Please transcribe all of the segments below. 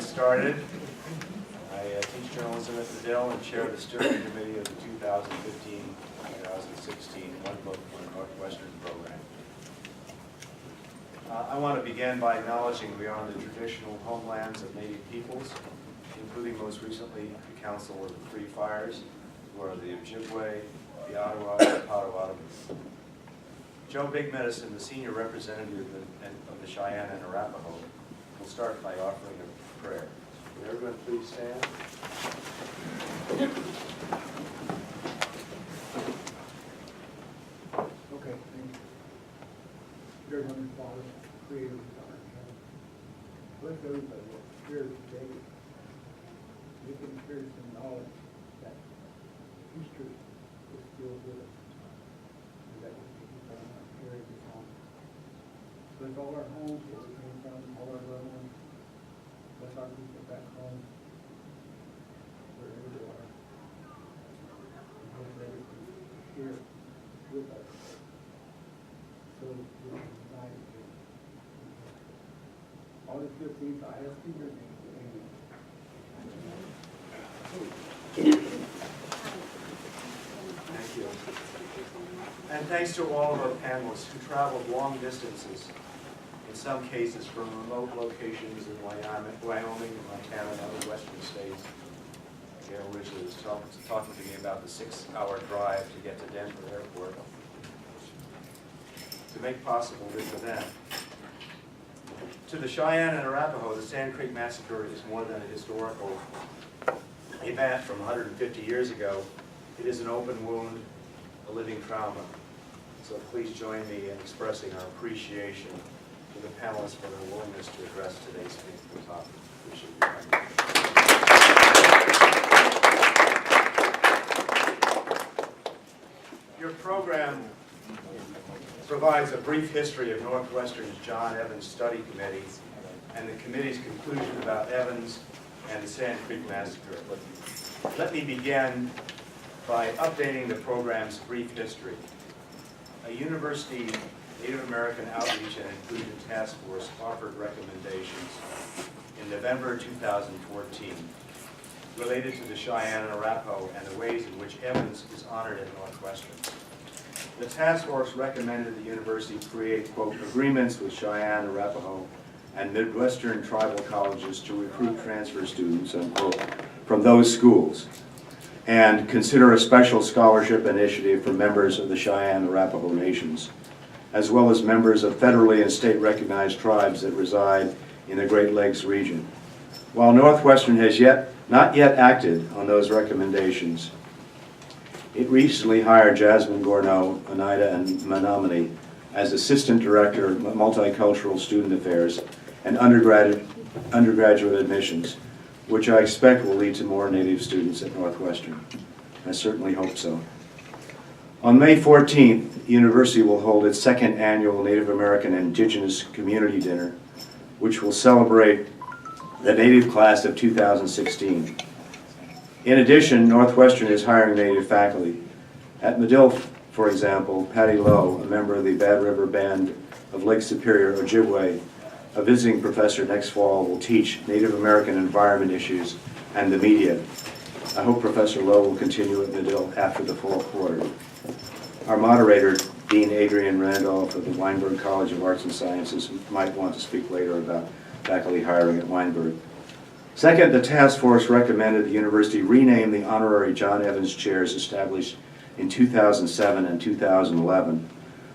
started. I teach journalism at the Dill and chair the steering committee of the 2015-2016 One Book, One Northwestern program. I want to begin by acknowledging we are on the traditional homelands of Native peoples, including most recently the Council of the Three Fires, who are the Ojibwe, the Ottawa, and the Potawatomi. Joe Big Medicine, the senior representative of the Cheyenne and Arapaho, will start by offering a prayer. Would everyone please stand? Okay, thank you. Dear Heavenly Father, Creator of God in heaven, bless everybody that's here today. Give them experience and knowledge that history is still with us, and that we can keep on carrying this on. Bless all our homes, where we came from, all our loved ones. Bless our people back home, wherever they are. And bless everything here with us, so we can unite again. All these good things I ask in your name. Amen. Thank you. And thanks to all of our panelists who traveled long distances, in some cases from remote locations in Wyoming, Montana, and other western states. Gail originally was talking to me about the 6-hour drive to get to Denver Airport to make possible this event. To the Cheyenne and Arapaho, the Sand Creek Massacre is more than a historical event from 150 years ago. It is an open wound, a living trauma. So please join me in expressing our appreciation to the panelists for their willingness to address today's painful topic. Appreciate your Your program provides a brief history of Northwestern's John Evans Study Committee and the committee's conclusion about Evans and the Sand Creek Massacre. Let me begin by updating the program's brief history. A university Native American outreach and inclusion task force offered recommendations in November 2014 related to the Cheyenne and Arapaho and the ways in which Evans is honored at Northwestern. The task force recommended the university create, quote, agreements with Cheyenne, Arapaho, and Midwestern tribal colleges to recruit transfer students, unquote, from those schools, and consider a special scholarship initiative for members of the Cheyenne and Arapaho nations, as well as members of federally and state recognized tribes that reside in the Great Lakes region. While Northwestern has not yet acted on those recommendations, it recently hired Jasmine Gorno, Oneida, and Menominee as Assistant Director of Multicultural Student Affairs and undergraduate admissions, which I expect will lead to more Native students at Northwestern. I certainly hope so. On May 14th, the university will hold its second annual Native American Indigenous Community Dinner, which will celebrate the Native class of 2016. In addition, Northwestern is hiring Native faculty. At Medill, for example, Patty Lowe, a member of the Bad River Band of Lake Superior, Ojibwe, a visiting professor next fall, will teach Native American environment issues and the media. I hope Professor Lowe will continue at Medill after the fall quarter. Our moderator, Dean Adrian Randolph of the Weinberg College of Arts and Sciences, might want to speak later about faculty hiring at Weinberg. Second, the task force recommended the university rename the honorary John Evans chairs established in 2007 and 2011,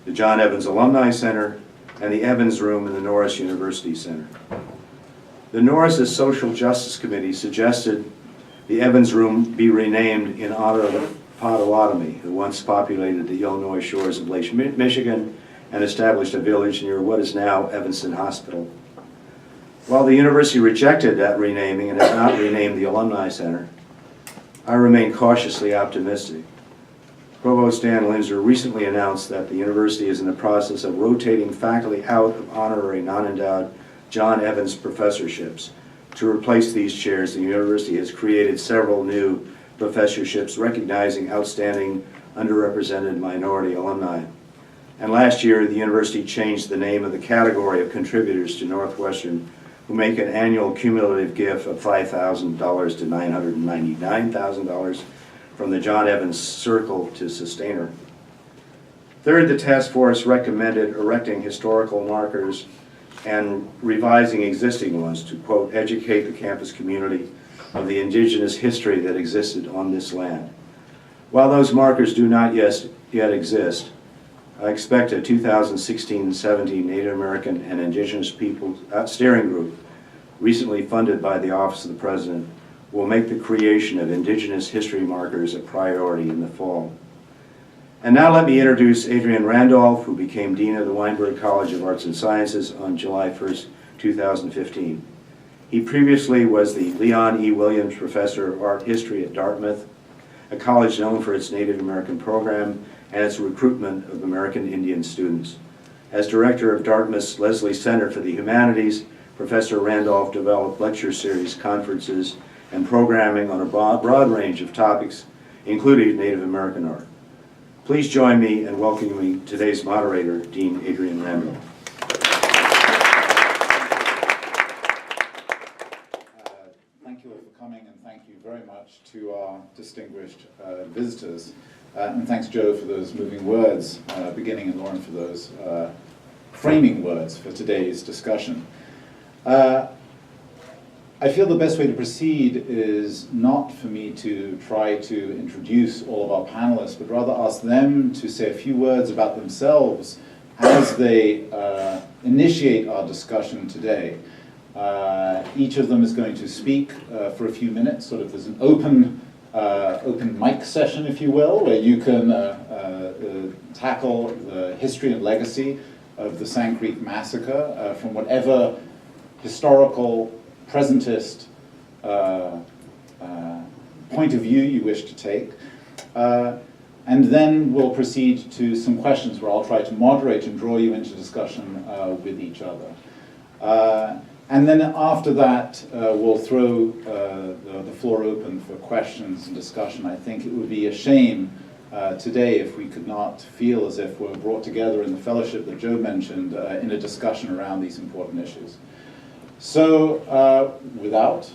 the John Evans Alumni Center and the Evans Room in the Norris University Center. The Norris' Social Justice Committee suggested the Evans Room be renamed in honor of the Potawatomi, who once populated the Illinois shores of Lake Michigan and established a village near what is now Evanston Hospital. While the university rejected that renaming and has not renamed the Alumni Center, I remain cautiously optimistic. Provost Dan Linzer recently announced that the university is in the process of rotating faculty out of honorary non-endowed John Evans professorships. To replace these chairs, the university has created several new professorships recognizing outstanding underrepresented minority alumni. And last year, the university changed the name of the category of contributors to Northwestern, who make an annual cumulative gift of $5,000 to $999,000 from the John Evans Circle to Sustainer. Third, the task force recommended erecting historical markers and revising existing ones to, quote, educate the campus community of the indigenous history that existed on this land. While those markers do not yet exist, I expect a 2016-17 Native American and Indigenous Peoples Steering Group, recently funded by the Office of the President, will make the creation of Indigenous history markers a priority in the fall. And now let me introduce Adrian Randolph, who became Dean of the Weinberg College of Arts and Sciences on July 1st, 2015. He previously was the Leon E. Williams Professor of Art History at Dartmouth, a college known for its Native American program and its recruitment of American Indian students. As director of Dartmouth's Leslie Center for the Humanities, Professor Randolph developed lecture series, conferences, and programming on a broad range of topics, including Native American art. Please join me in welcoming today's moderator, Dean Adrian Randolph. Thank you all for coming, and thank you very much to our distinguished visitors. And thanks, Joe, for those moving words, beginning, and Lauren for those framing words for today's discussion. I feel the best way to proceed is not for me to try to introduce all of our panelists, but rather ask them to say a few words about themselves as they initiate our discussion today. Each of them is going to speak for a few minutes, sort of as an open mic session, if you will, where you can tackle the history and legacy of the Sand Creek Massacre from whatever historical, presentist point of view you wish to take. And then we'll proceed to some questions where I'll try to moderate and draw you into discussion with each other. And then after that, we'll throw the floor open for questions and discussion. I think it would be a shame today if we could not feel as if we're brought together in the fellowship that Joe mentioned in a discussion around these important issues. So without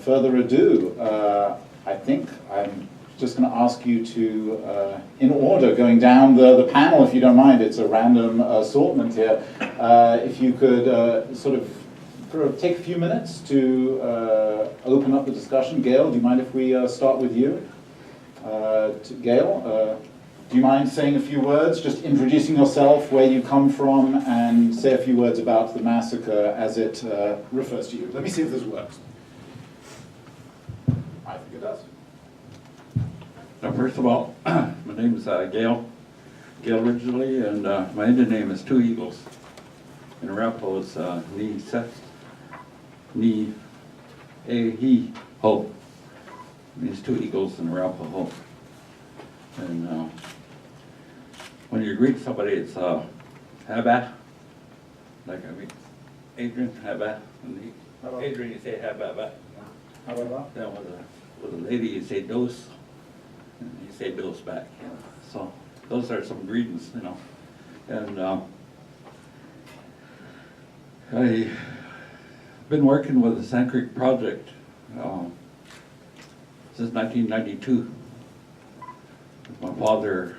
further ado, I think I'm just going to ask you to, in order, going down the panel, if you don't mind, it's a random assortment here, if you could sort of take a few minutes to open up the discussion. Gail, do you mind if we start with you? Gail, do you mind saying a few words, just introducing yourself, where you come from, and say a few words about the massacre as it refers to you? Let me see if this works. I think it does. Now, first of all, my name is Gail originally, and my Indian name is Two Eagles. In Arapaho, it's Ni Seth, Ni He Ho. Means two eagles in Arapaho. And when you greet somebody, it's Haba. Like Adrian, Haba. And Adrian, you say Haba. Haba. Then with a lady, you say Dos. And you say Dos back. You know. So those are some greetings, you know. And I've been working with the Sand Creek Project since 1992. My father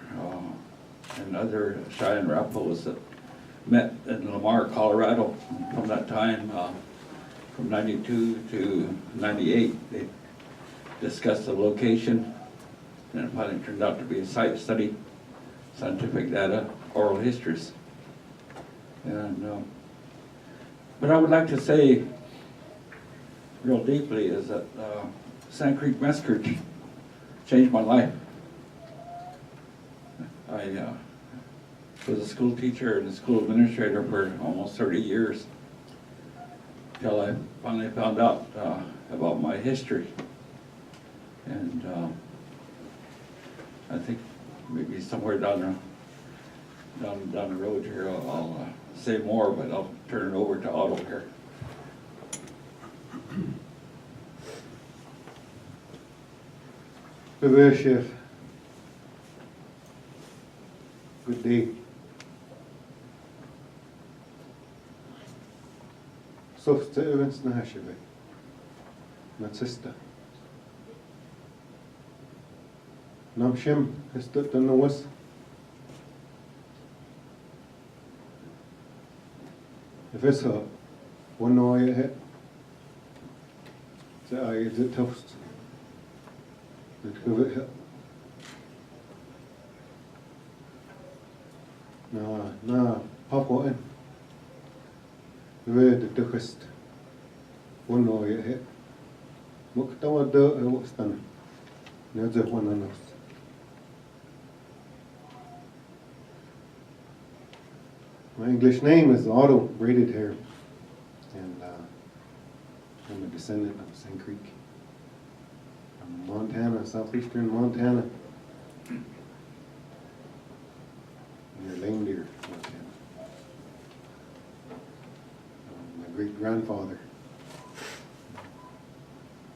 and other Cheyenne Rapos that met in Lamar, Colorado. From that time, from 92 to 98, they discussed the location, and it finally turned out to be a site study, scientific data, oral histories. And what I would like to say real deeply is that Sand Creek Massacre changed my life. I was a school teacher and a school administrator for almost 30 years until I finally found out about my history. And I think maybe somewhere down the road here I'll say more, but I'll turn it over to Otto here. Chef. Good day. Softa events na hashive. Natsista. Namshem histut no was. If it's a one no I hit. So I is it toast. It give it hit. Na papa in. The duchest. One no I hit. Muktawa de Weston. Never one on us. My English name is Otto, braided hair, and I'm a descendant of Sand Creek. From Montana, southeastern Montana, near Lame Deer, Montana. My great-grandfather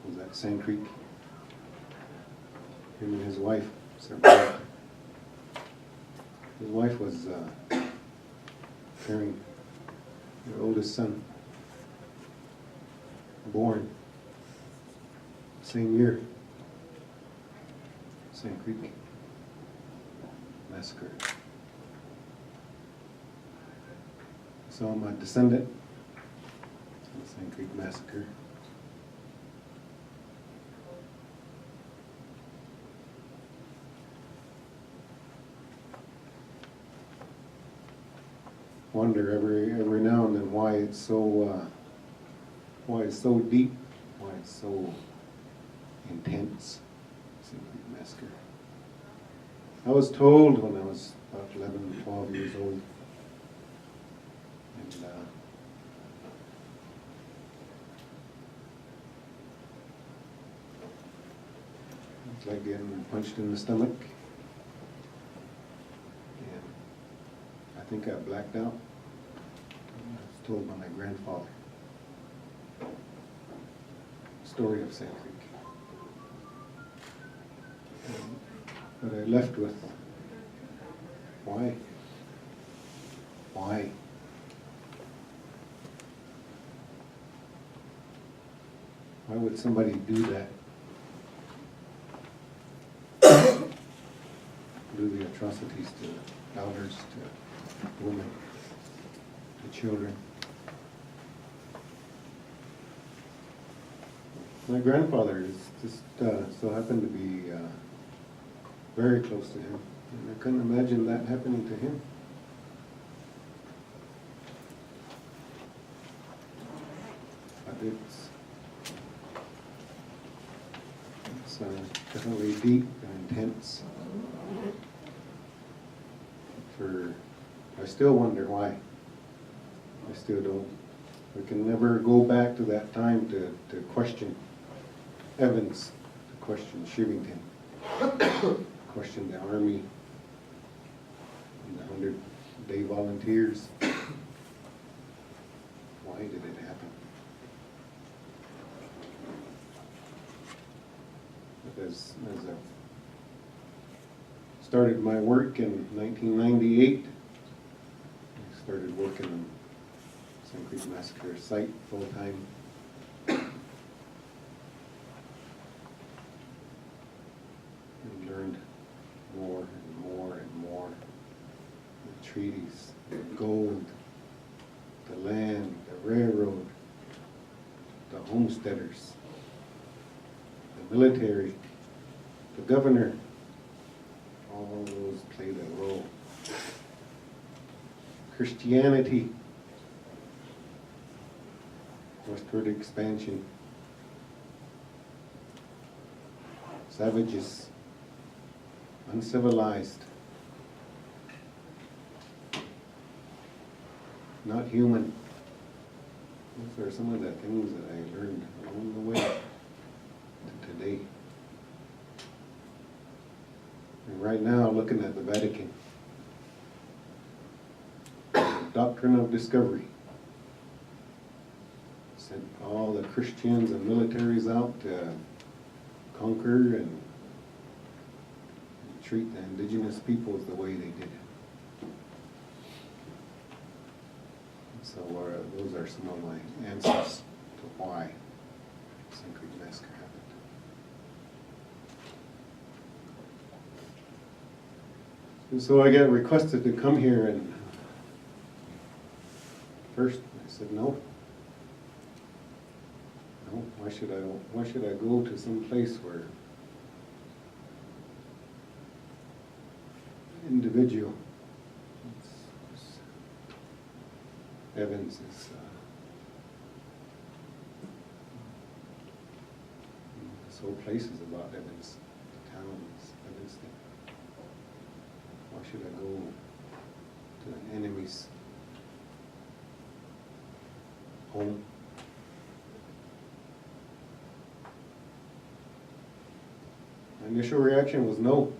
was at Sand Creek. Him and his wife, Sarah. His wife was carrying their oldest son, born same year, Sand Creek Massacre. So I'm a descendant of the Sand Creek Massacre. Wonder every now and then why it's so deep, why it's so intense. Sand Creek Massacre. I was told when I was about 11, 12 years old, and it's like getting punched in the stomach. I think I blacked out. I was told by my grandfather. Story of Sand Creek. But I left with, why? Why? Why would somebody do that? Do the atrocities to elders, to women, to children. My grandfather is just so happened to be very close to him, and I couldn't imagine that happening to him. But it's definitely deep and intense. I still wonder why. I still don't. We can never go back to that time to question Evans, to question Shivington, question the Army and the 100-day volunteers. Why did it happen? As I started my work in 1998, I started working on Sand Creek Massacre site full-time. And learned more and more and more. The treaties, the gold, the land, the railroad, the homesteaders, the military, the governor. All those played a role. Christianity, westward expansion, savages, uncivilized, not human. Those are some of the things that I learned along the way to today. And right now, looking at the Vatican, the doctrine of discovery. Sent all the Christians and militaries out to conquer and treat the indigenous peoples the way they did. So those are some of my answers to why Sand Creek Massacre happened. And so I got requested to come here, and first I said no. No, why should I go to some place where individual Evans is this whole place is about Evans, the town is Evanston. Why should I go to an enemy's home? My initial reaction was no.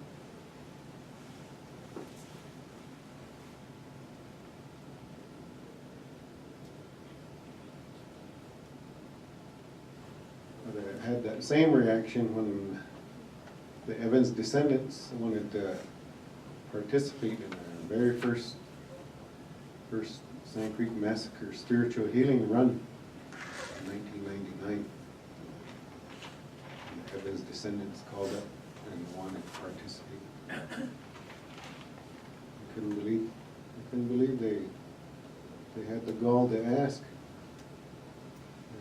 But I had that same reaction when the Evans descendants wanted to participate in the very first Sand Creek Massacre spiritual healing run in 1999. And the Evans descendants called up and wanted to participate. I couldn't believe they had the gall to ask.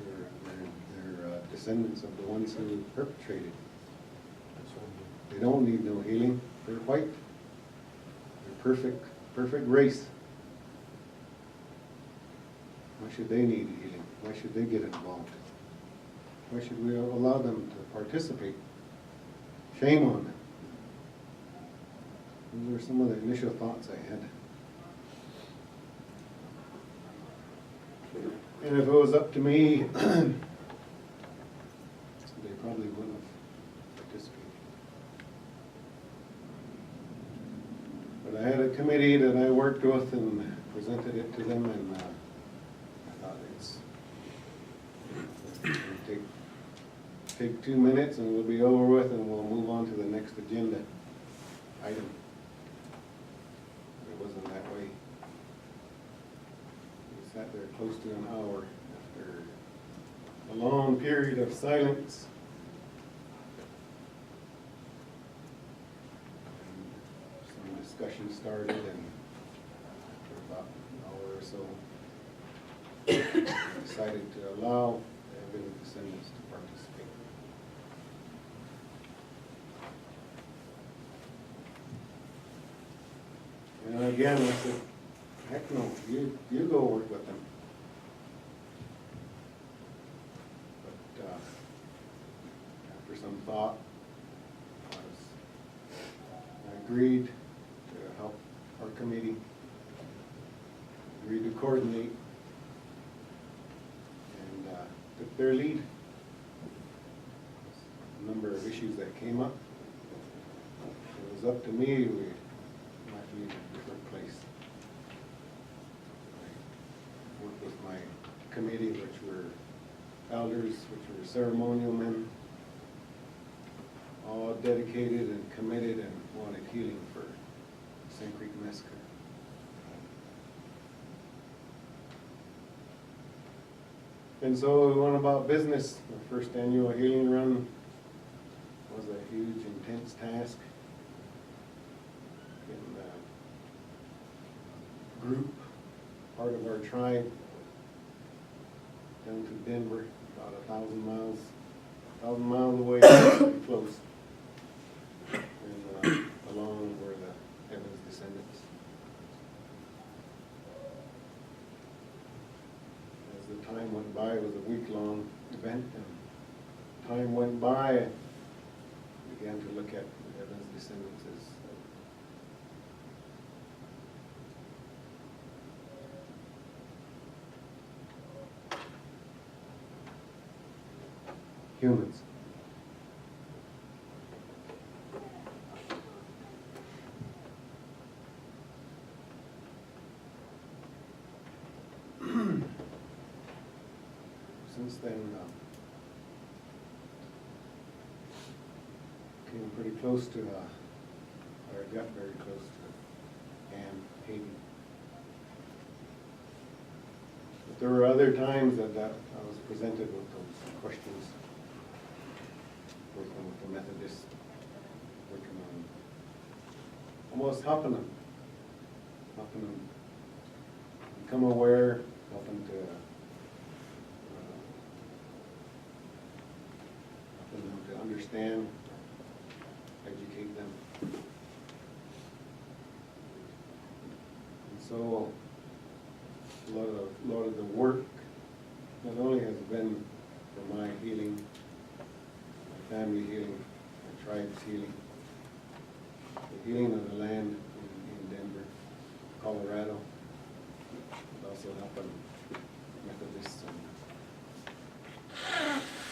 They're descendants of the ones who perpetrated. They don't need no healing. They're white. They're perfect race. Why should they need healing? Why should they get involved? Why should we allow them to participate? Shame on them. Those were some of the initial thoughts I had. And if it was up to me, they probably wouldn't have participated. But I had a committee that I worked with and presented it to them, and I thought it'll take 2 minutes and we'll be over with, and we'll move on to the next agenda item. It wasn't that way. We sat there close to an hour after a long period of silence. And some discussion started, and after about an hour or so, I decided to allow the Evans descendants to participate. And again, I said, heck no, you go work with them. But after some thought, I agreed to help our committee, agreed to coordinate, and took their lead. A number of issues that came up. It was up to me, we might be in a different place. I worked with my committee, which were elders, which were ceremonial men, all dedicated and committed and wanted healing for Sand Creek Massacre. And so we went about business. The first annual healing run was a huge, intense task. Getting the group, part of our tribe, down to Denver, about 1,000 miles away, pretty close. And along were the Evans descendants. As the time went by, it was a week-long event, and time went by, I began to look at the Evans descendants as humans. Since then, came pretty close to, or got very close to Hayden. there were other times that I was presented with those questions, working with the Methodists, working on almost helping them, become aware, helping them to understand, educate them. And so a lot of the work not only has been for my healing, my family healing, my tribe's healing, the healing of the land in Denver, Colorado, but also helping Methodists and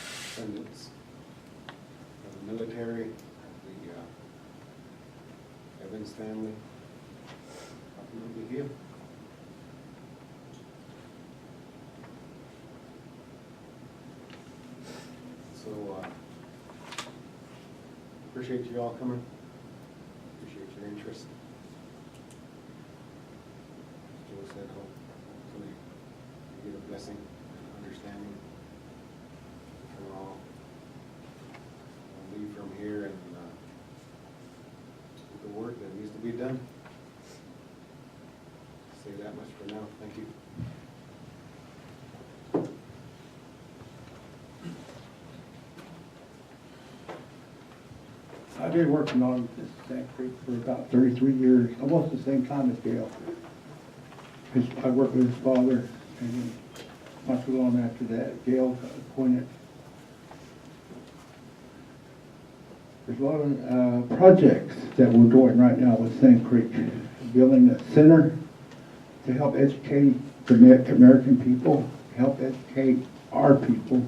descendants of the military, of the Evans family, helping them to heal. So, appreciate you all coming. Appreciate your interest. As Joe said, hopefully you get a blessing and understanding. We'll all leave from here and do the work that needs to be done. Say that much for now. Thank you. I've been working on this Sand Creek for about 33 years, almost the same time as Gail. I worked with his father, and then not too long after that, Gail got appointed. There's a lot of projects that we're doing right now with Sand Creek. Building a center to help educate the American people, help educate our people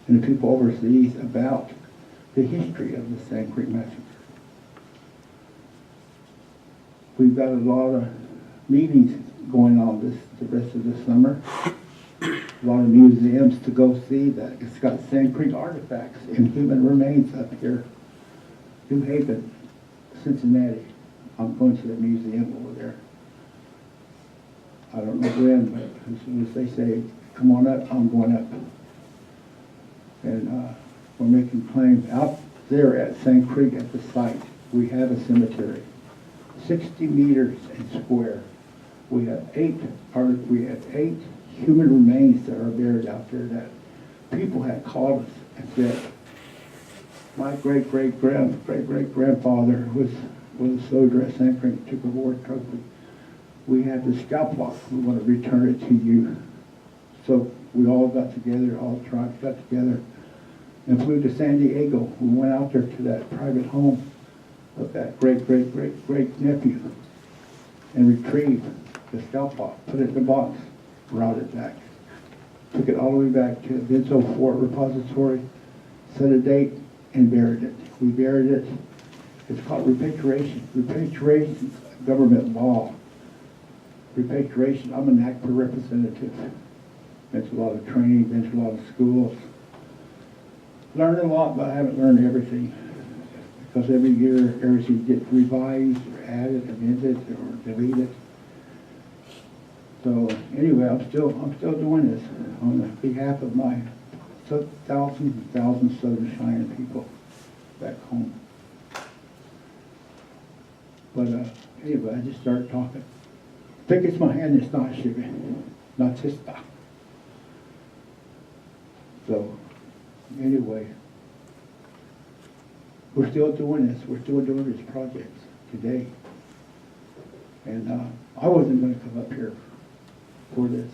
and the people overseas about the history of the Sand Creek Massacre. We've got a lot of meetings going on the rest of the summer. A lot of museums to go see that. It's got Sand Creek artifacts and human remains up here. New Haven, Cincinnati. I'm going to the museum over there. I don't know when, but as soon as they say, come on up, I'm going up. And we're making claims out there at Sand Creek at the site. We have a cemetery, 60 meters in square. We have eight human remains that are buried out there that people had called us and said, my great-great-grandfather was a soldier at Sand Creek, took a war trophy. We have the scalp lock. We want to return it to you. So we all got together, all the tribes got together and flew to San Diego. We went out there to that private home of that great-great-great-great-nephew and retrieved the scalp lock, put it in the box, brought it back. Took it all the way back to Benzo Fort Repository, set a date, and buried it. We buried it. It's called repatriation. Repatriation is government law. Repatriation, I'm an ACPA representative. Been to a lot of training, been to a lot of schools. Learned a lot, but I haven't learned everything. Because every year, everything gets revised, or added, amended, or deleted. So anyway, I'm still doing this on behalf of my thousands and thousands of Southern Cheyenne people back home. But anyway, I just started talking. I think it's my hand that's not shivering, not this stuff. So anyway, we're still doing this. We're still doing these projects today. And I wasn't going to come up here for this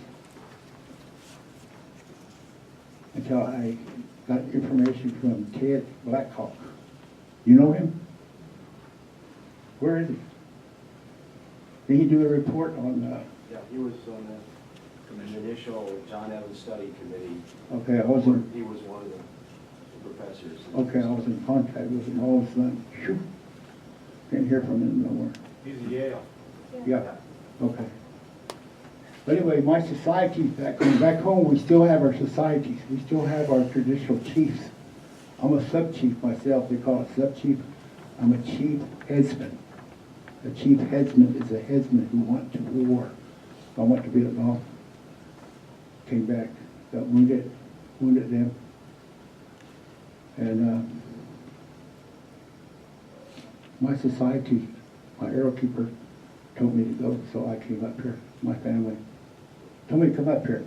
until I got information from Ted Blackhawk. You know him? Where is he? Did he do a report on Yeah, he was on the initial John Evans study committee. okay, I wasn't, He was one of the professors. okay, I was in contact with him all of a sudden. Shoo, can't hear from him no more. He's a Yale. Yeah, okay. But anyway, my society back home, we still have our societies. We still have our traditional chiefs. I'm a sub-chief myself. They call it sub-chief. I'm a chief headsman. A chief headsman is a headsman who went to war. I went to Vietnam. came back, got wounded them. And my society, my arrow keeper, told me to go, so I came up here. My family told me to come up here,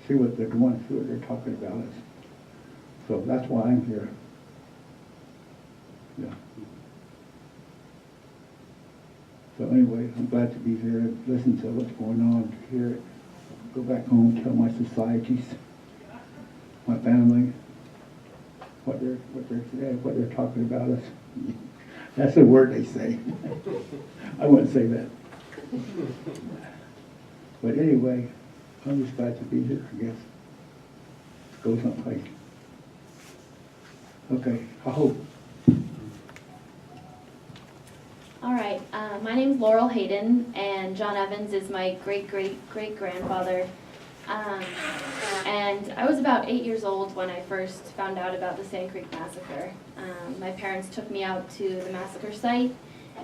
see what they're doing, see what they're talking about us. So that's why I'm here. Yeah. So anyway, I'm glad to be here, listen to what's going on here. Go back home, tell my societies, my family, what they're talking about us. That's the word they say. I wouldn't say that. But anyway, I'm just glad to be here, I guess. Go someplace. Okay, I hope. All right, my name's Laurel Hayden, and John Evans is my great-great-great-grandfather. And I was about 8 years old when I first found out about the Sand Creek Massacre. My parents took me out to the massacre site,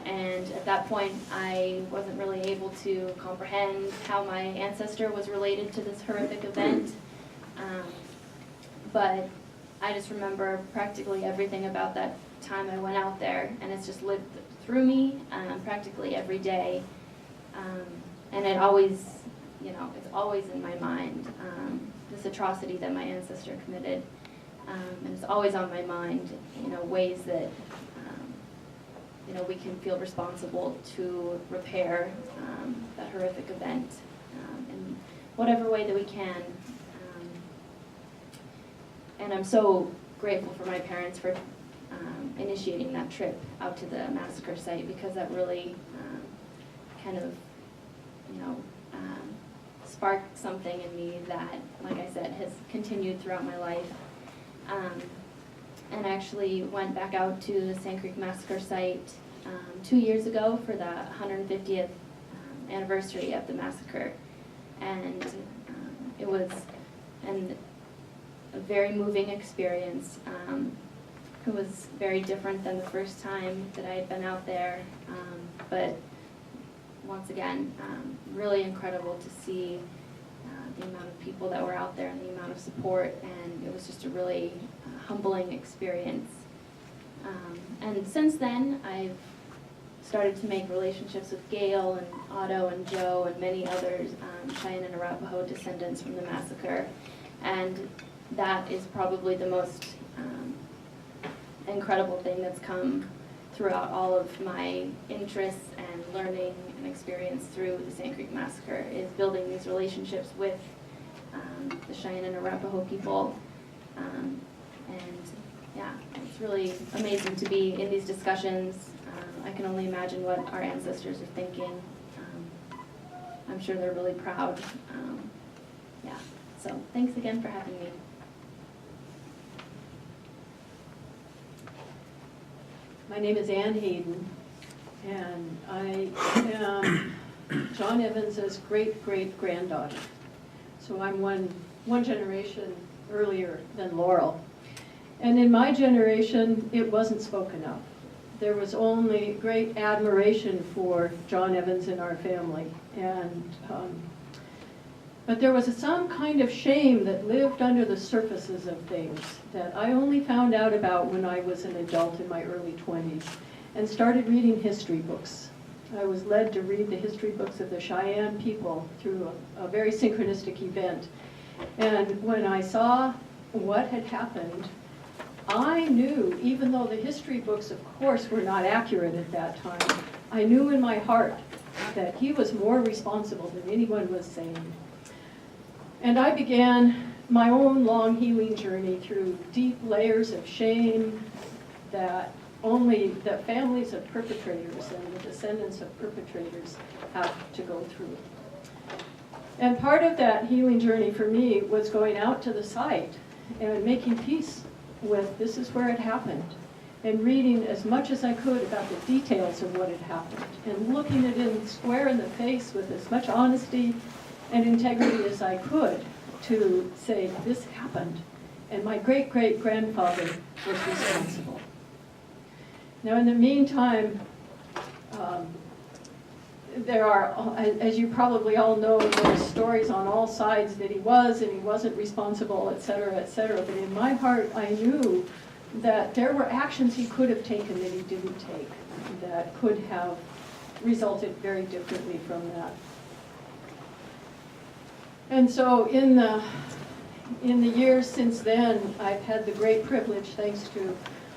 and at that point I wasn't really able to comprehend how my ancestor was related to this horrific event. But I just remember practically everything about that time I went out there, and it's just lived through me practically every day. And it always, it's always in my mind, this atrocity that my ancestor committed. And it's always on my mind, ways that, we can feel responsible to repair that horrific event in whatever way that we can. And I'm so grateful for my parents for initiating that trip out to the massacre site, because that really kind of, sparked something in me that, like I said, has continued throughout my life. And actually went back out to the Sand Creek Massacre site 2 years ago for the 150th anniversary of the massacre. And it was a very moving experience. It was very different than the first time that I had been out there, but once again, really incredible to see the amount of people that were out there and the amount of support, and it was just a really humbling experience. And since then, I've started to make relationships with Gail and Otto and Joe and many others, Cheyenne and Arapaho descendants from the massacre, and that is probably the most incredible thing that's come throughout all of my interests and learning and experience through the Sand Creek Massacre, is building these relationships with the Cheyenne and Arapaho people. And yeah, it's really amazing to be in these discussions. I can only imagine what our ancestors are thinking. I'm sure they're really proud. Yeah, so thanks again for having me. My name is Ann Hayden, and I am John Evans's great-great-granddaughter. So I'm one generation earlier than Laurel. And in my generation, it wasn't spoken of. There was only great admiration for John Evans in our family. But there was some kind of shame that lived under the surfaces of things that I only found out about when I was an adult in my early 20s and started reading history books. I was led to read the history books of the Cheyenne people through a very synchronistic event. And when I saw what had happened, I knew, even though the history books, of course, were not accurate at that time, I knew in my heart that he was more responsible than anyone was saying. And I began my own long healing journey through deep layers of shame that only the families of perpetrators and the descendants of perpetrators have to go through. And part of that healing journey for me was going out to the site and making peace with this is where it happened, and reading as much as I could about the details of what had happened, and looking it in square in the face with as much honesty and integrity as I could to say, this happened, and my great-great-grandfather was responsible. Now, in the meantime, there are, as you probably all know, there's stories on all sides that he was and he wasn't responsible, et cetera, et cetera. But in my heart, I knew that there were actions he could have taken that he didn't take that could have resulted very differently from that. And so in the years since then, I've had the great privilege, thanks to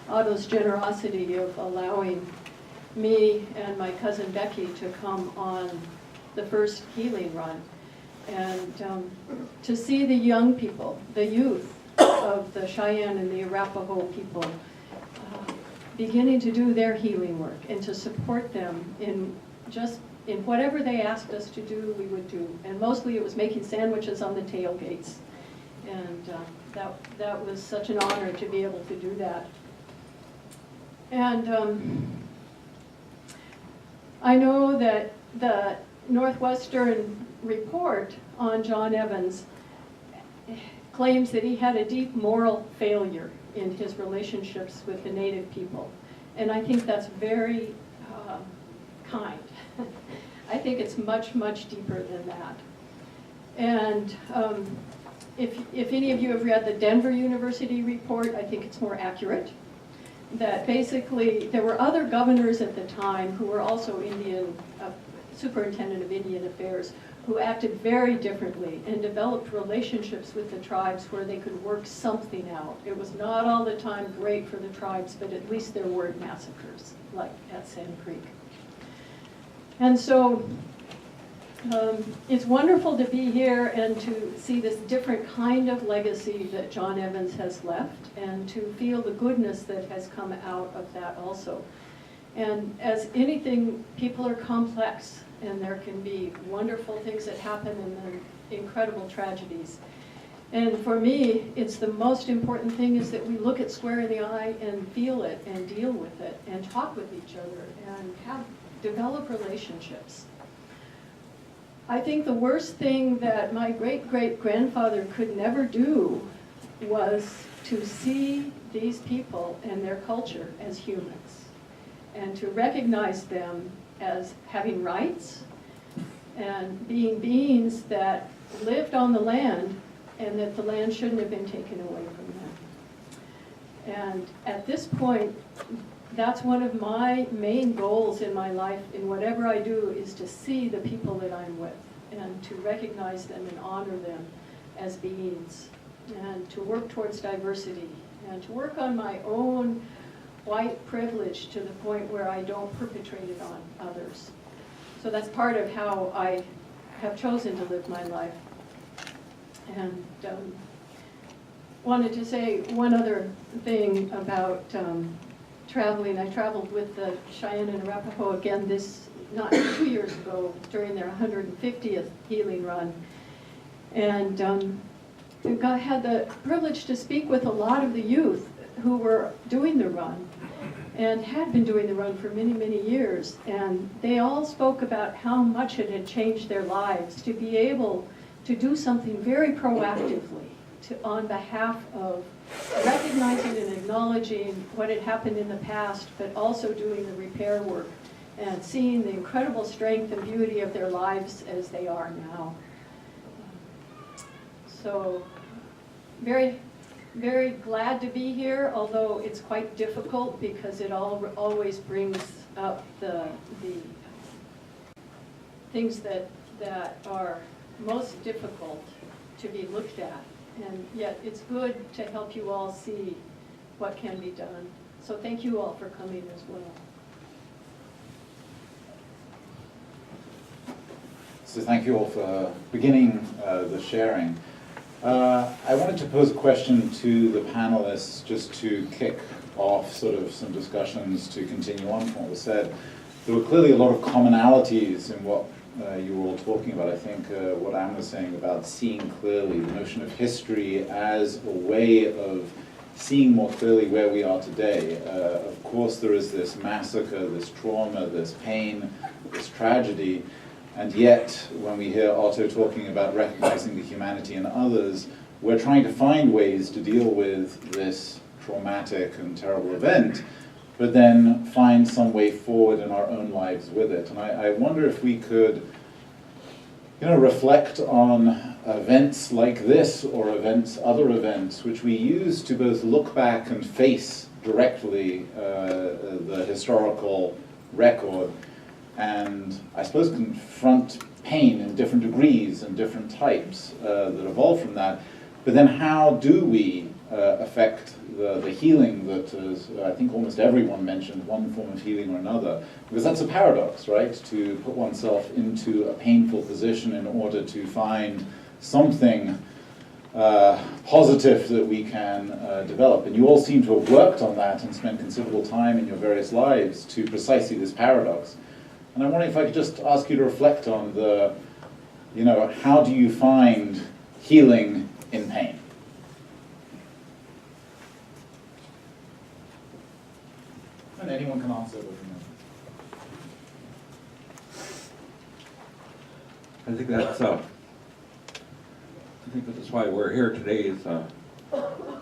Otto's generosity, of allowing me and my cousin Becky to come on the first healing run, and to see the young people, the youth of the Cheyenne and the Arapaho people beginning to do their healing work, and to support them in whatever they asked us to do, we would do. And mostly it was making sandwiches on the tailgates, and that was such an honor to be able to do that. And I know that the Northwestern report on John Evans claims that he had a deep moral failure in his relationships with the Native people. And I think that's very kind. I think it's much, much deeper than that. And if any of you have read the Denver University report, I think it's more accurate. That basically there were other governors at the time who were also superintendent of Indian Affairs, who acted very differently and developed relationships with the tribes where they could work something out. It was not all the time great for the tribes, but at least there weren't massacres like at Sand Creek. And so it's wonderful to be here and to see this different kind of legacy that John Evans has left, and to feel the goodness that has come out of that also. And as anything, people are complex, and there can be wonderful things that happen and then incredible tragedies. And for me, it's the most important thing is that we look it square in the eye and feel it and deal with it and talk with each other and develop relationships. I think the worst thing that my great-great-grandfather could never do was to see these people and their culture as humans, and to recognize them as having rights and being beings that lived on the land, and that the land shouldn't have been taken away from them. And at this point, that's one of my main goals in my life, in whatever I do, is to see the people that I'm with and to recognize them and honor them as beings, and to work towards diversity, and to work on my own white privilege to the point where I don't perpetrate it on others. So that's part of how I have chosen to live my life. And wanted to say one other thing about traveling. I traveled with the Cheyenne and Arapaho again not 2 years ago, during their 150th healing run. And I had the privilege to speak with a lot of the youth who were doing the run and had been doing the run for many, many years. And they all spoke about how much it had changed their lives to be able to do something very proactively on behalf of recognizing and acknowledging what had happened in the past, but also doing the repair work and seeing the incredible strength and beauty of their lives as they are now. So very, very glad to be here, although it's quite difficult because it always brings up the things that are most difficult to be looked at. And yet it's good to help you all see what can be done. So thank you all for coming as well. So thank you all for beginning the sharing. I wanted to pose a question to the panelists just to kick off sort of some discussions to continue on from what was said. There were clearly a lot of commonalities in what you were all talking about. I think what Anne was saying about seeing clearly, the notion of history as a way of seeing more clearly where we are today. Of course there is this massacre, this trauma, this pain, this tragedy, and yet when we hear Otto talking about recognizing the humanity in others, we're trying to find ways to deal with this traumatic and terrible event but then find some way forward in our own lives with it. And I wonder if we could, reflect on events like this or other events, which we use to both look back and face directly the historical record, and I suppose confront pain in different degrees and different types that evolve from that. But then how do we affect the healing that is, I think almost everyone mentioned one form of healing or another, because that's a paradox, right? To put oneself into a painful position in order to find something positive that we can develop. And you all seem to have worked on that and spent considerable time in your various lives to precisely this paradox. And I'm wondering if I could just ask you to reflect on how do you find healing in pain? And anyone can answer with I think that's why we're here today, is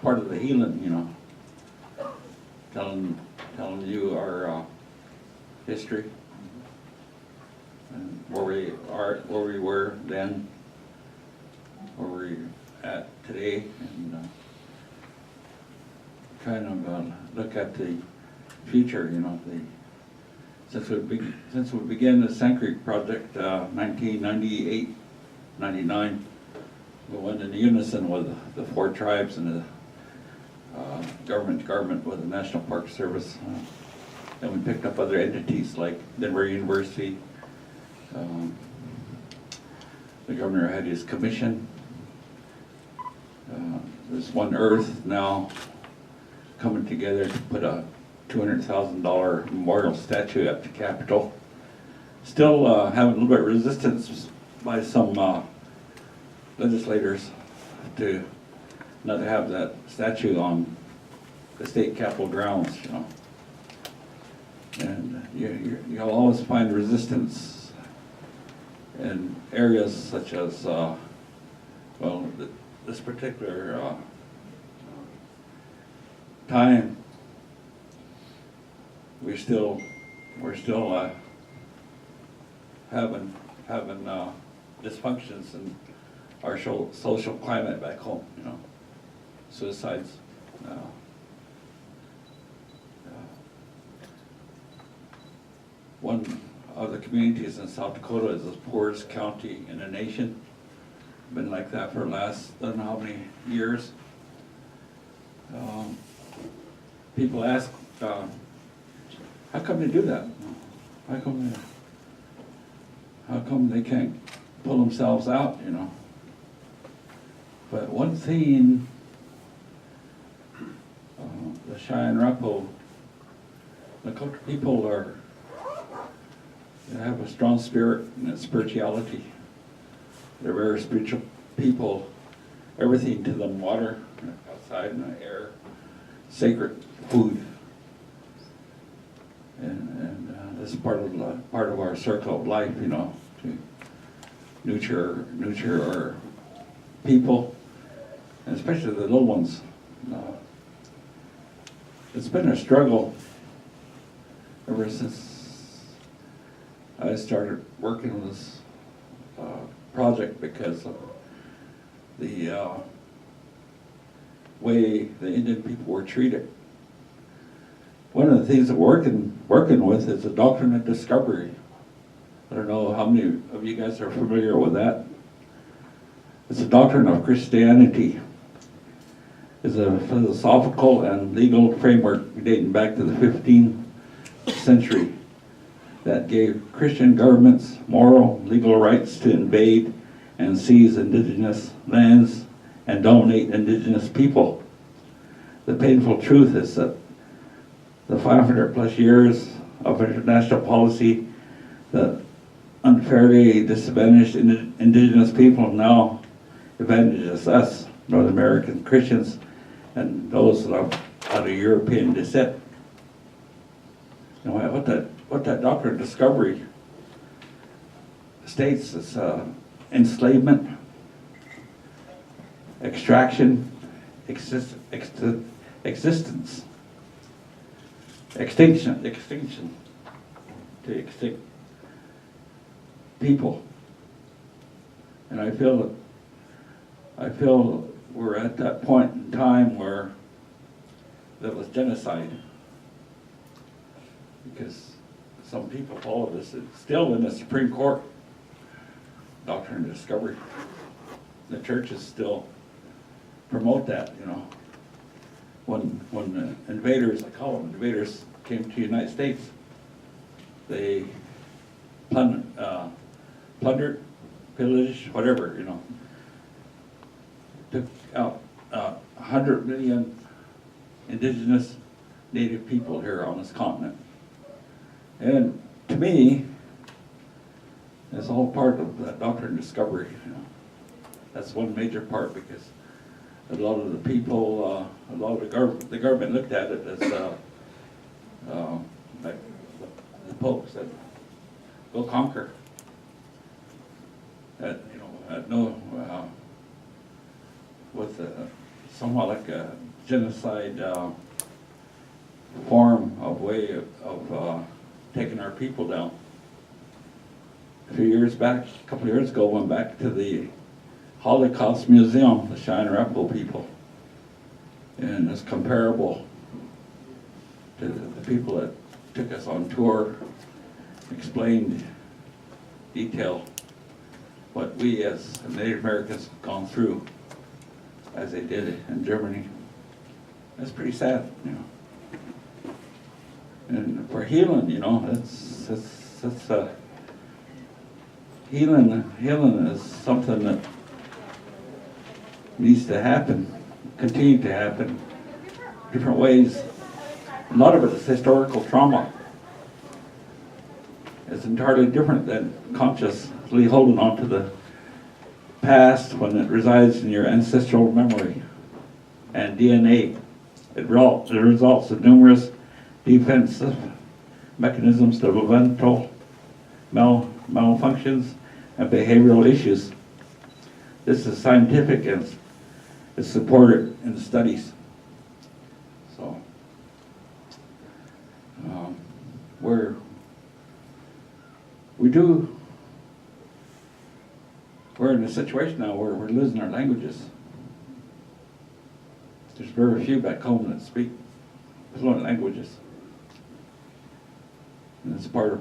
part of the healing, telling you our history and where we were then, where we're at today, and kind of look at the future. Since we began the Massacre project, 1998, 99, we went in unison with the 4 tribes and the government with the National Park Service. And we picked up other entities like Denver University. The governor had his commission. There's One Earth now coming together to put a $200,000 memorial statue at the Capitol. Still having a little bit of resistance by some legislators to not have that statue on the state capitol grounds, And you'll always find resistance in areas such as, this particular time. We're still having dysfunctions in our social climate back home. Suicides. One of the communities in South Dakota is the poorest county in the nation. Been like that for the last, I don't know how many years. People ask, how come they do that? How come they can't pull themselves out, But one thing, the Cheyenne Arapaho, the Lakota people they have a strong spirit and spirituality. They're very spiritual people. Everything to them, water, outside and the air, sacred food. And this is part of our circle of life, to nurture our people, and especially the little ones. It's been a struggle ever since I started working on this project, because of the way the Indian people were treated. One of the things that we're working with is the doctrine of discovery. I don't know how many of you guys are familiar with that. It's a doctrine of Christianity. It's a philosophical and legal framework dating back to the 15th century that gave Christian governments moral, legal rights to invade and seize indigenous lands and dominate indigenous people. The painful truth is that the 500 plus years of international policy that unfairly disadvantaged indigenous people now advantages us, North American Christians, and those that are out of European descent. What that doctrine of discovery states is enslavement, extraction, existence. extinction to extinct people. And I feel we're at that point in time where there was genocide. Because some people follow this, it's still in the Supreme Court, doctrine of discovery. The churches still promote that, you know. When the invaders, I call them invaders, came to the United States, they plundered, pillaged, whatever, you know. Took out 100 million indigenous native people here on this continent. And to me, it's all part of that doctrine of discovery, you know. That's one major part, because a lot of the people, a lot of the government looked at it as, like the Pope said, go conquer. That, you know, no, with somewhat like a genocide form of way of taking our people down. A few years back, a couple of years ago, went back to the Holocaust Museum, the Cheyenne Arapaho people, and it's comparable to the people that took us on tour, explained detail what we as Native Americans have gone through as they did it in Germany. That's pretty sad, you know. And for healing, you know, it's healing is something that needs to happen, continue to happen, different ways. A lot of it is historical trauma. It's entirely different than consciously holding on to the past when it resides in your ancestral memory and DNA. It results in numerous defensive mechanisms developmental malfunctions and behavioral issues. This is scientific and is supported in the studies. So we're in a situation now where we're losing our languages. There's very few back home that speak fluent languages, and it's part of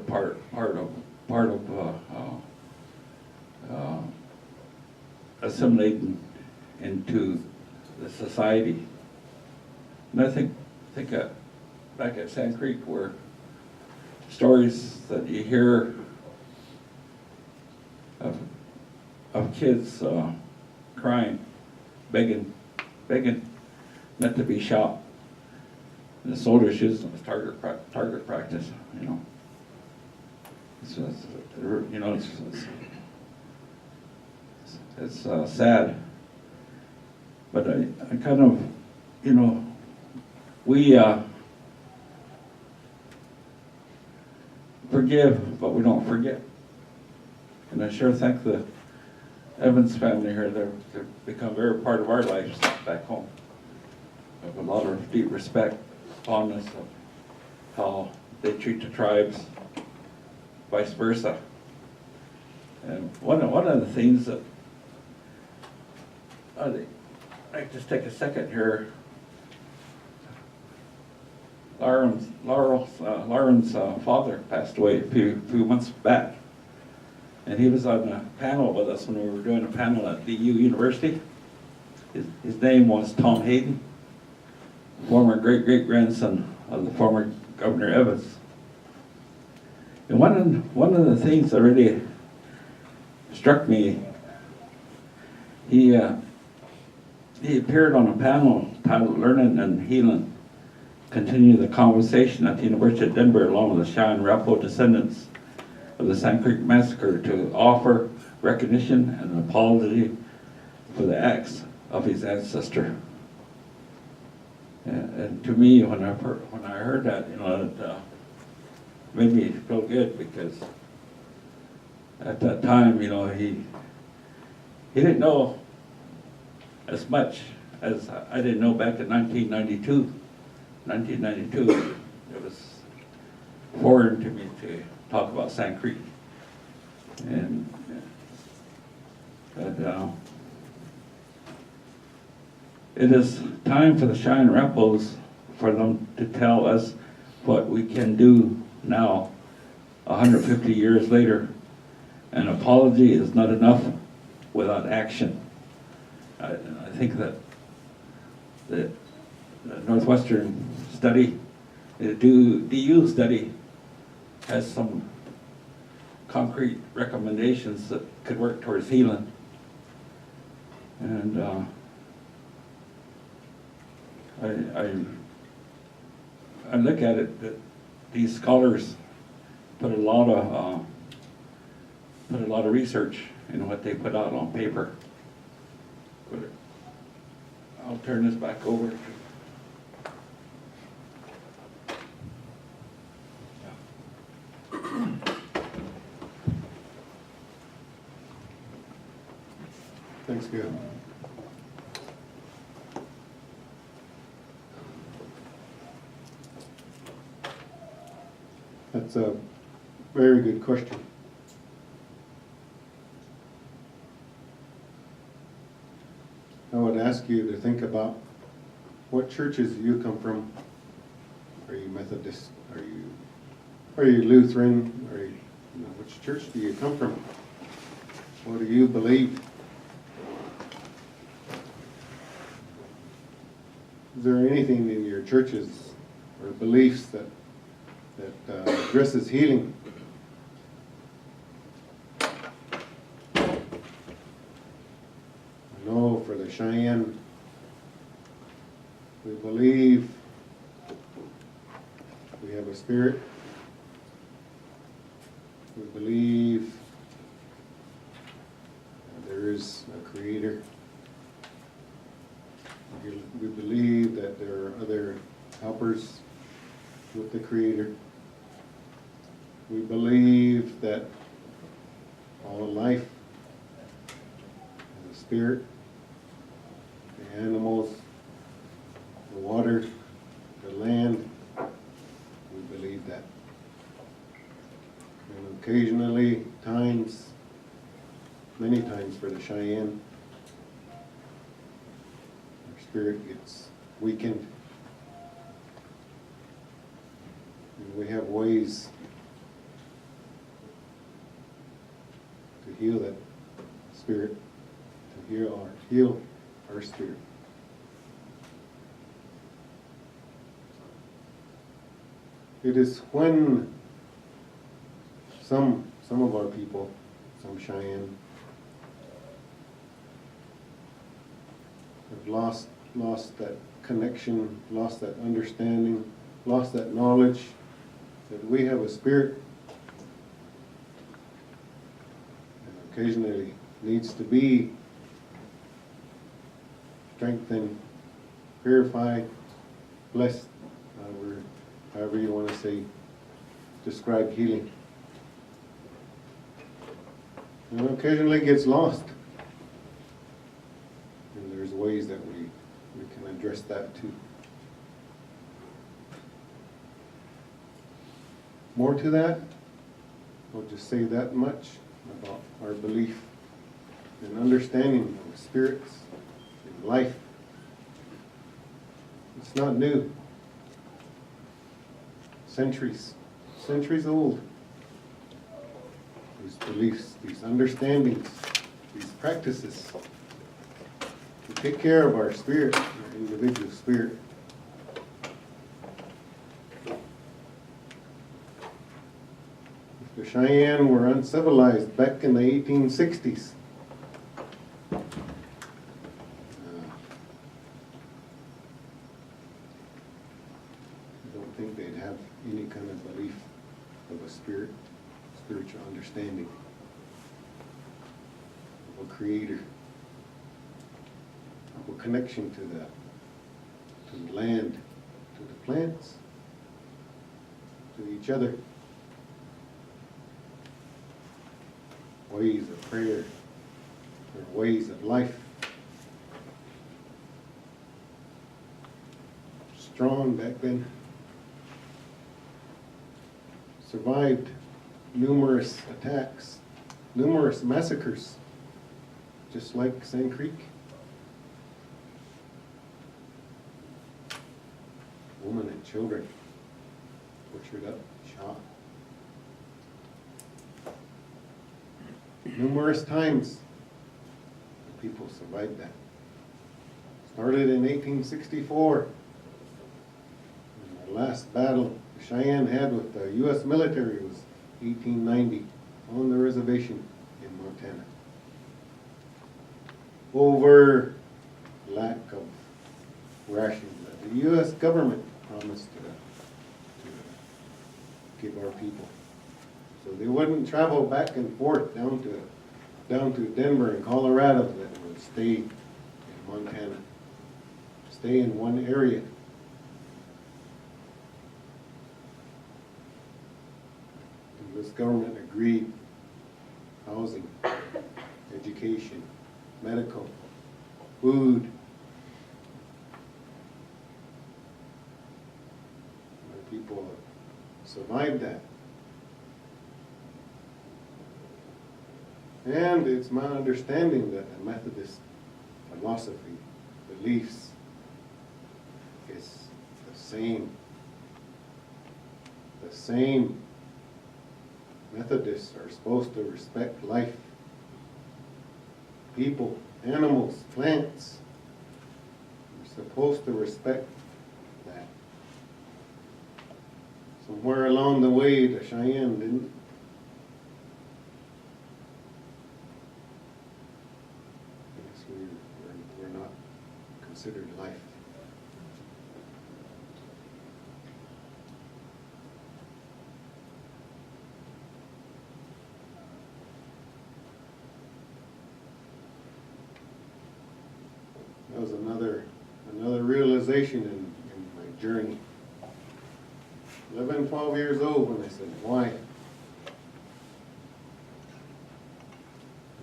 assimilating into the society. And I think back at Sand Creek, where stories that you hear of kids crying, begging not to be shot. And the soldiers using them as target practice, you know. It's sad, but I kind of, you know, we forgive, but we don't forget. And I sure thank the Evans family here. They've become very part of our lives back home. I have a lot of deep respect, fondness of how they treat the tribes, vice versa. And one of the things that I just take a second here. Lauren's father passed away a few months back, and he was on a panel with us when we were doing a panel at DU University. His name was Tom Hayden, former great-great-grandson of the former Governor Evans. And one of the things that really struck me, he appeared on a panel titled "Learning and Healing: Continue the Conversation" at the University of Denver, along with the Cheyenne Arapaho descendants of the Sand Creek Massacre, to offer recognition and an apology for the acts of his ancestor. And to me, when I heard that, you know, it made me feel good, because at that time, you know, he didn't know as much as I didn't know back in 1992. it was foreign to me to talk about Sand Creek. And but it is time for the Cheyenne Rappos for them to tell us what we can do now, 150 years later. An apology is not enough without action. I think that the Northwestern study, the DU study, has some concrete recommendations that could work towards healing. And I look at it that these scholars put a lot of research in what they put out on paper. But I'll turn this back over to. Thanks, Gail. That's a very good question. I would ask you to think about what churches you come from. Are you Methodist? Are you Lutheran? Which church do you come from? What do you believe? Is there anything in your churches or beliefs that addresses healing? I know for the Cheyenne, we believe we have a spirit. We believe there is a creator. We believe that there are other helpers with the creator. We believe that all life has a spirit. The animals, the water, the land, we believe that. And occasionally, many times for the Cheyenne, our spirit gets weakened. And we have ways to heal that spirit, to heal our spirit. It is when some of our people, some Cheyenne, have lost that connection, lost that understanding, lost that knowledge that we have a spirit, and occasionally needs to be strengthened, purified, blessed, however you want to say, describe healing. And occasionally gets lost. And there's ways that we can address that too. More to that, I'll just say that much about our belief and understanding of spirits and life. It's not new. Centuries old. These beliefs, these understandings, these practices to take care of our spirit, our individual spirit. If the Cheyenne were uncivilized back in the 1860s, I don't think they'd have any kind of belief of a spiritual understanding of a creator, of a connection to the land, to the plants, to each other. Ways of prayer, or ways of life. Strong back then. survived numerous attacks, numerous massacres, just like Sand Creek. Women and children butchered up, shot. Numerous times, the people survived that. Started in 1864. And the last battle the Cheyenne had with the U.S. military was 1890 on the reservation in Montana. Over lack of rations that the U.S. government promised to give our people. So they wouldn't travel back and forth down to Denver and Colorado, that would stay in Montana, stay in one area. The U.S. government agreed housing, education, medical, food. Our people survived that. And it's my understanding that the Methodist philosophy, beliefs, is the same. The same. Methodists are supposed to respect life, people, animals, plants. We're supposed to respect that. Somewhere along the way, the Cheyenne didn't. We're not considered life. That was another realization in my journey. 11, 12 years old when I said, why?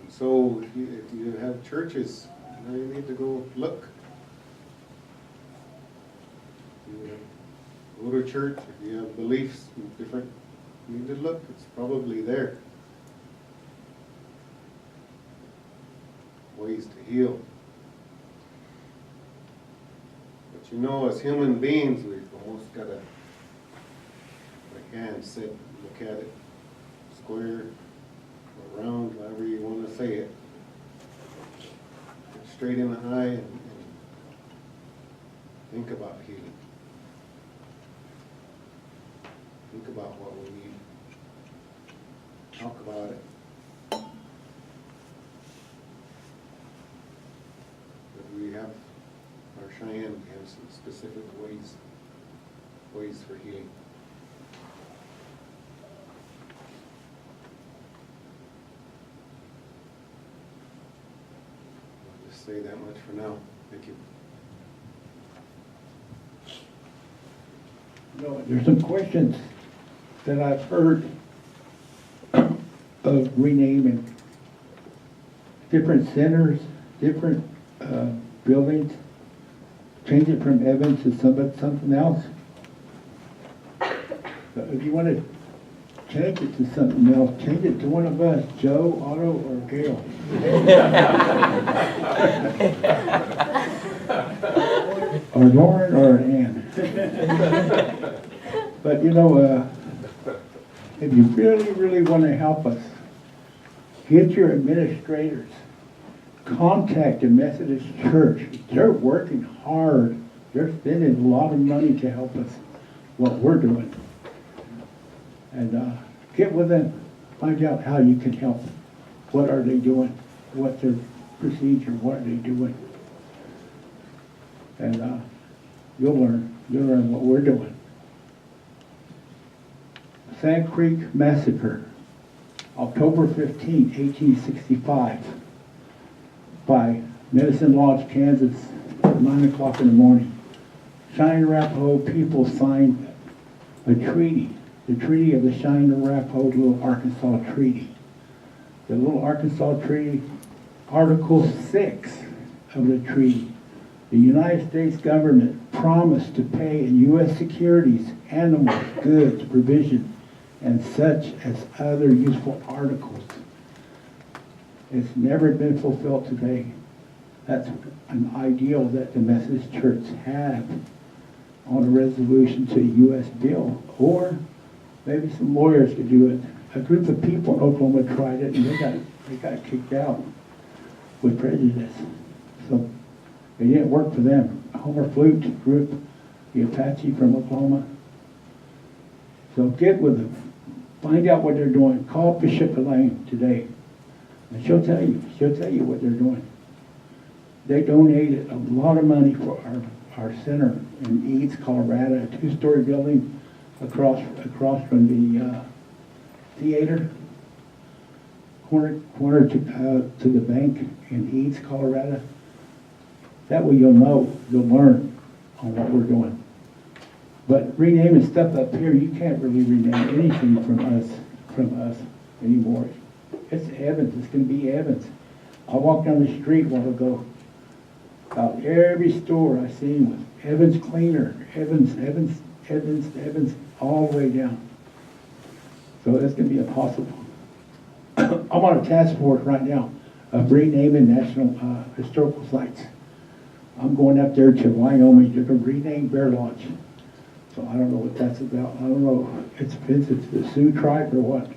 And so if you have churches, now you need to go look. You go to church, if you have beliefs different, you need to look. It's probably there. Ways to heal. But you know, as human beings, we've almost got to, like Ann said, look at it square or round, however you want to say it. Look straight in the eye and think about healing. Think about what we need. Talk about it. But we have, our Cheyenne, we have some specific ways for healing. I'll just say that much for now. Thank you. No, there's some questions that I've heard of renaming different centers, different buildings, change it from Evans to something else. But if you want to change it to something else, change it to one of us, Joe, Otto, or Gail. Or Lauren or Ann. But you know, if you really, really want to help us, get your administrators, contact the Methodist Church. They're working hard. They're spending a lot of money to help us, what we're doing. And get with them, find out how you can help. What are they doing? What's their procedure? What are they doing? And you'll learn what we're doing. Sand Creek Massacre, October 15, 1865, by Medicine Lodge, Kansas, 9 o'clock in the morning. Cheyenne Arapaho people signed a treaty, the Treaty of the Cheyenne Arapaho Little Arkansas Treaty. The Little Arkansas Treaty, Article 6 of the treaty. The United States government promised to pay in U.S. securities, animals, goods, provision, and such as other useful articles. It's never been fulfilled today. That's an ideal that the Methodist Church had on a resolution to a U.S. bill, or maybe some lawyers could do it. A group of people in Oklahoma tried it, and they got kicked out with prejudice. So it didn't work for them. Homer Flute group, the Apache from Oklahoma. So get with them. Find out what they're doing. Call Bishop Elaine today, and she'll tell you. She'll tell you what they're doing. They donated a lot of money for our center in Eads, Colorado, a 2-story building across from the theater, corner to the bank in Eads, Colorado. That way you'll learn on what we're doing. But renaming stuff up here, you can't really rename anything from us anymore. It's Evans. It's going to be Evans. I walked down the street a while ago. About every store I seen was Evans Cleaner, Evans, all the way down. So that's going to be impossible. I'm on a task force right now of renaming national historical sites. I'm going up there to Wyoming to rename Bear Lodge. So I don't know what that's about. I don't know if it's offensive to the Sioux tribe or what,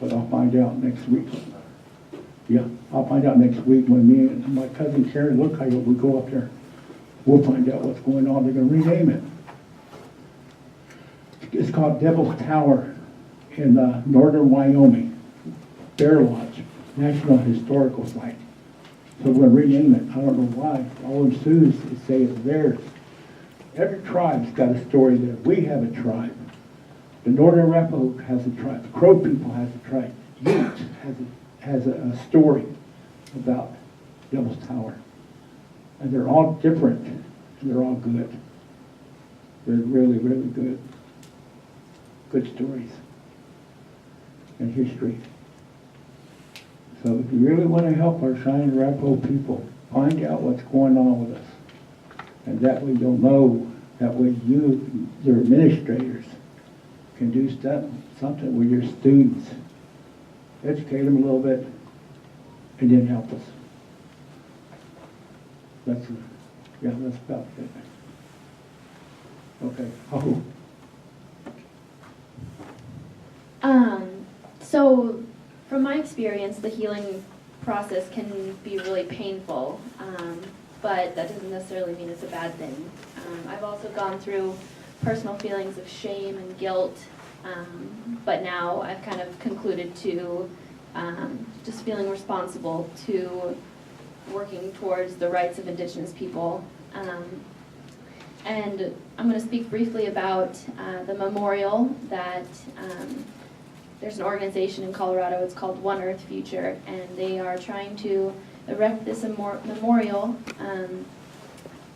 but I'll find out next week. Yeah, I'll find out next week when me and my cousin Karen look how we go up there. We'll find out what's going on. They're going to rename it. It's called Devil's Tower in northern Wyoming. Bear Lodge, National Historical Site. So we're going to rename it. I don't know why. All them Sioux say it's theirs. Every tribe's got a story there. We have a tribe. The Northern Arapaho has a tribe. The Crow people has a tribe. Utes has a story about Devil's Tower. And they're all different, and they're all good. They're really, really good. Good stories and history. So if you really want to help our Cheyenne Arapaho people, find out what's going on with us. And that way you'll know, that way you, your administrators, can do something with your students. Educate them a little bit, and then help us. That's about it. Okay. Oh. So from my experience, the healing process can be really painful, but that doesn't necessarily mean it's a bad thing. I've also gone through personal feelings of shame and guilt, but now I've kind of concluded to just feeling responsible to working towards the rights of Indigenous people. And I'm going to speak briefly about the memorial that there's an organization in Colorado, it's called One Earth Future, and they are trying to erect this memorial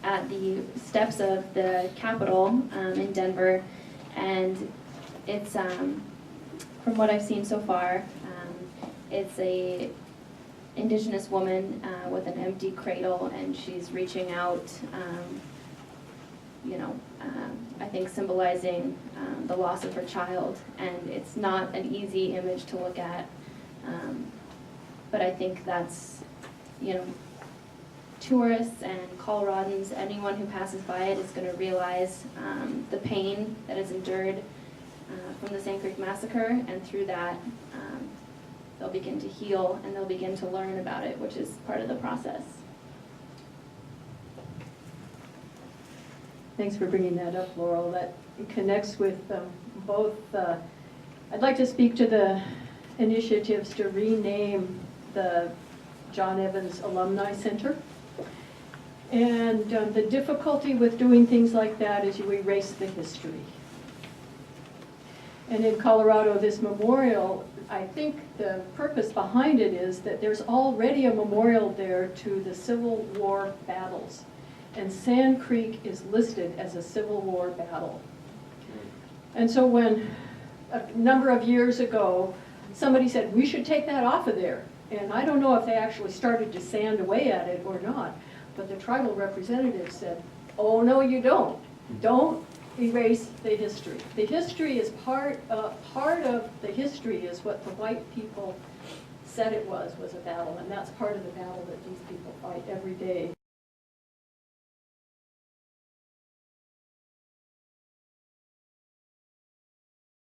at the steps of the Capitol in Denver. And it's, from what I've seen so far, it's a Indigenous woman with an empty cradle, and she's reaching out, I think symbolizing the loss of her child. And it's not an easy image to look at, but I think that's, tourists and Coloradans, anyone who passes by it is going to realize the pain that is endured from the Sand Creek Massacre, and through that they'll begin to heal and they'll begin to learn about it, which is part of the process. Thanks for bringing that up, Laurel. That connects with both. I'd like to speak to the initiatives to rename the John Evans Alumni Center. And the difficulty with doing things like that is you erase the history. And in Colorado, this memorial, I think the purpose behind it is that there's already a memorial there to the Civil War battles. And Sand Creek is listed as a Civil War battle. And so when a number of years ago, somebody said, we should take that off of there. And I don't know if they actually started to sand away at it or not, but the tribal representative said, oh, no, you don't. Don't erase the history. The history is part of the history is what the white people said it was a battle, and that's part of the battle that these people fight every day.